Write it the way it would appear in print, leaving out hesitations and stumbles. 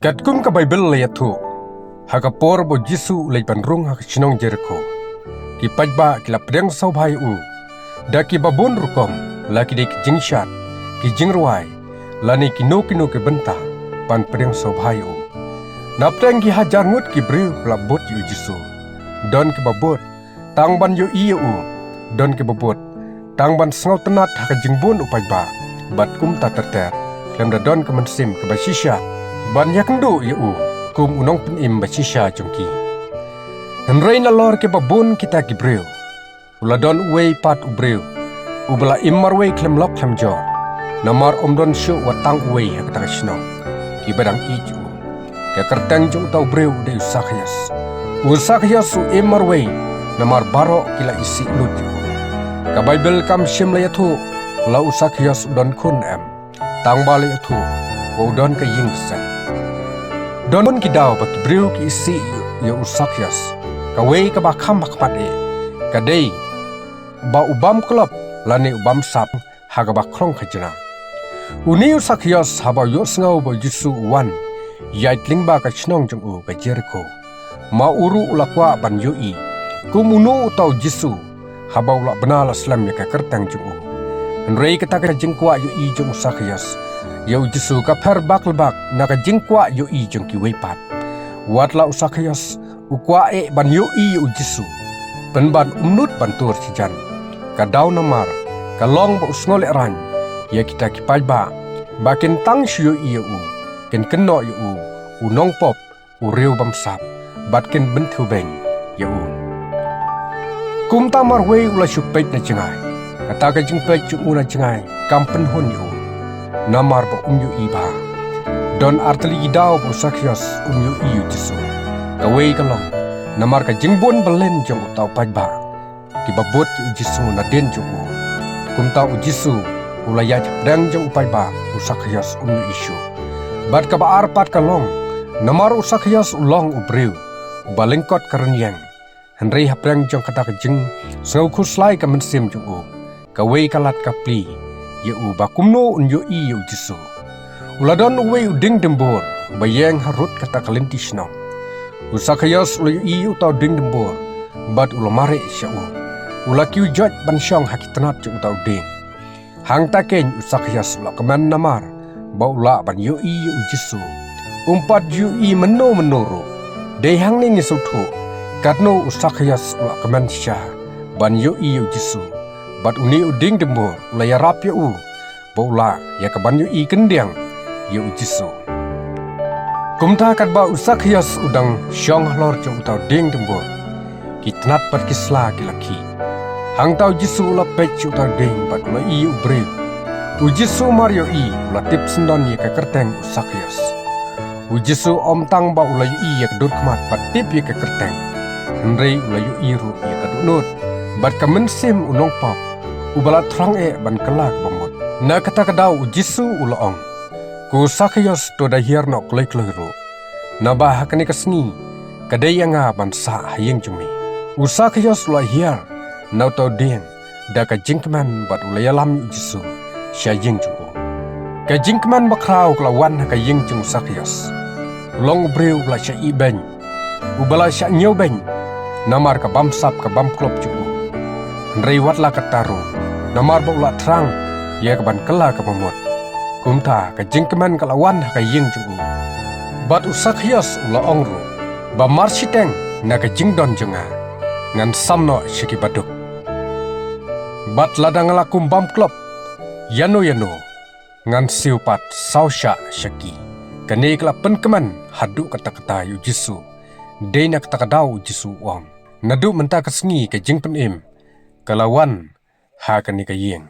Katkum ka Bible layatu, hakapor bo Jisu lay panrung haksinong Jericho. Kipajba kila pedang saubhai u, da ki babun rukom, laki de ki jingshat, ki jingruai, lani kino ke benta, pan pedang saubhai u. Napteng ki hajar ngut ki briu labot yu Jisu, don ki babot, tang ban yu iya u, don ki babot, tang ban sengau tenat hakajingbun upajba, bat kum tak terter, lem da don ke mensim ke basisha. Banyak ndu ya kum unong penim basisha jongki. Henrei na lor ke babun kita ki breu. Uladon uwei pat ubreu. Ubala immar wei klem lok klem jor. Namar omdon syu watang uwei hakata kashnong. Ki badang iju. Ke kerteng jong tau breu de usakyas. Usakyas su immar wei. Namar baro kila isi ulut yu. Ka Bible kam shim layatu. La usakyas udon kun em. Tang bali atu. Udon ka ying sen. Don kidaw baki briu ki isi ya usakyas. Kawei ka bakam bakpade. Kadei ba ubam klop lani ubam sap haga bakrong kajana. Uni usakyas haba yos ngau ba Jisu wan. Yaitling ba ka chnong jong u ka Jericho. Ma uru ulakwa ban yoi. Kumunu utau Jisu haba ulak benal aslam ya ka kertang jong u. Henrei kata jengkwa yoi jong usakyas. Yau Jisu ka per baklbak naka jingkwa yo i jong ki weipat. Watla usakyas ukwa ban yo i u Jisu. Penban umnut bantur sijan. Kadau namar kalong ba usngol eran. Ya kita kipajba bakin tang shyo i u. Ken keno yo u. Unong pop u reu bamsap. Batkin bentu beng yo u. Kum tamar wei ula syupet na jengai. Kata ka jingpet jung una jengai. Kampen hun yo u. Namar ba umyu iba. Don arteli idau ba usakyas umyu iyu Jisu. Kawei kalong. Namar ka jingbon belen jong utau pajba. Kibabot yu Jisu na den jong u. Kumtau u Jisu ulayat dang jong upajba usakyas umyu isu. Bat ka ba arpat kalong. Namar usakyas ulong ubreu. Ubalengkot karenyang. Henrei haprang jong kata ka jing. Sengau kuslai ka mensim jong u. Kawei kalat ka pli. Ya u bakumno unyo i yu Jisu. Uladon uwe uding dembor. Bayang harut kata kalinti shnong. Usakyas ulayu i utau ding dembor. Bat ulamare isya u. Ulaki ujot bansyong hakitanat jeng utau ding. Hang takeny usakyas ula keman namar. Ba ula ban yu i yu Jisu. Umpat yu i meno menoro. Day hang ni ngisuthu. Katno usakyas ula keman syah. Ban yu i yu Jisu. Bat uni uding dembor ulaya rap ya u. Baula ya kaban yu i kendiang ya u Jisu. Kumta kat ba usakyas udang syong lor jong utau ding dembor. Kitnat pat kisla kilaki. Hang tau Jisu ula pech utau ding bat ula i u breu. U Jisu mario i ula tip sendon ya ka kerteng usakyas. U Jisu om tang ba ula yu i ya kedur kemat bat tip ya ka kerteng. Henrei ula yu i ru ya kadunut. Bat kamensim unong pop. Ubala trang ban kelak bamut. Na kata kadau Jisu ulaong. Ku sakyas to dahir no klek lehru. Na bah hakani kasni. Kadai anga ban sa hayeng jumi. Usakyas ulahir. Na to ding. Da ka jingkman bat ulayalam Jisu. Sya yeng jumu. Ka jingkman bakrau kelawan ka yeng jung sakyas. Long breu ula sya ibeng. Ubala sya nyobeng. Namar ka bamsap ka bamklop jumu. Nrewat la kataru. Namar ba ula terang. Ya kaban kela ka mamut. Kumta ka jingkeman kalawan ka yeng jung. Bat usakyas ula ongru. Ba marsiteng na ka jingdon jenga. Ngan samno syiki baduk. Bat ladang lakum bamklop. Yano. Ngan siupat sausya syaki. Kani kala penkeman hadu kata-kata yu Jisu. Dena kata-kadau Jisu wang. Nadu menta kesengi ka jingpen im. Kalawan ha kani ka yeng.